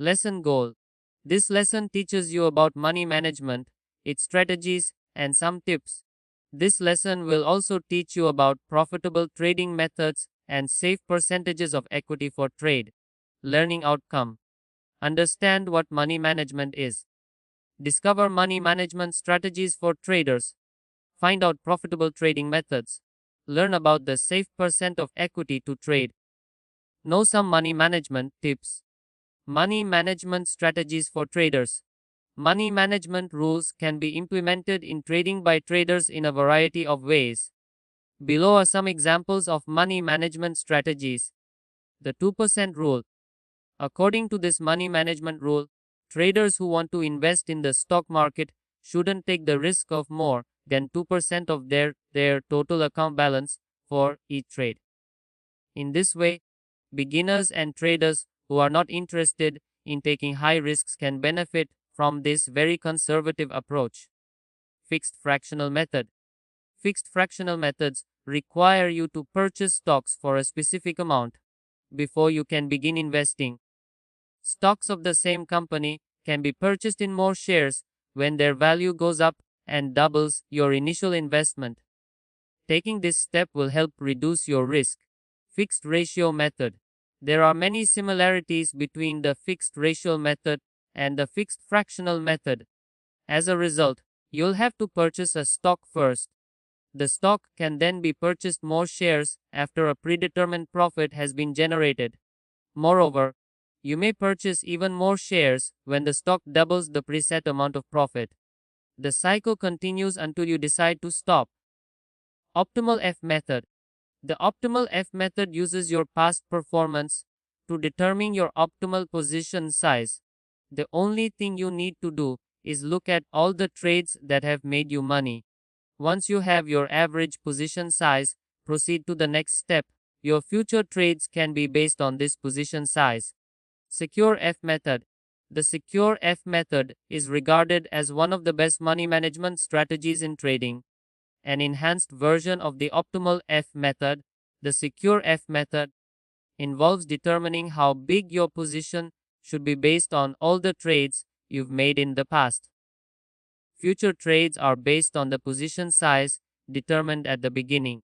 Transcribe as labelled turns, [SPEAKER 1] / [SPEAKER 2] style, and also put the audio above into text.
[SPEAKER 1] Lesson goal. This lesson teaches you about money management, its strategies, and some tips. This lesson will also teach you about profitable trading methods and safe percentages of equity for trade. Learning outcome. Understand what money management is. Discover money management strategies for traders. Find out profitable trading methods. Learn about the safe percent of equity to trade. Know some money management tips. Money management strategies for traders. Money management rules can be implemented in trading by traders in a variety of ways. Below are some examples of money management strategies. The 2% rule. According to this money management rule, traders who want to invest in the stock market shouldn't take the risk of more than 2% of their total account balance for each trade. In this way, beginners and traders who are not interested in taking high risks can benefit from this very conservative approach. Fixed fractional method. Fixed fractional methods require you to purchase stocks for a specific amount before you can begin investing. Stocks of the same company can be purchased in more shares when their value goes up and doubles your initial investment. Taking this step will help reduce your risk. Fixed ratio method. There are many similarities between the fixed ratio method and the fixed fractional method. As a result, you'll have to purchase a stock first. The stock can then be purchased more shares after a predetermined profit has been generated. Moreover, you may purchase even more shares when the stock doubles the preset amount of profit. The cycle continues until you decide to stop. Optimal F method. The optimal F method uses your past performance to determine your optimal position size. The only thing you need to do is look at all the trades that have made you money. Once you have your average position size, proceed to the next step. Your future trades can be based on this position size. Secure F method. The Secure F method is regarded as one of the best money management strategies in trading. An enhanced version of the optimal F method, the Secure F method, involves determining how big your position should be based on all the trades you've made in the past. Future trades are based on the position size determined at the beginning.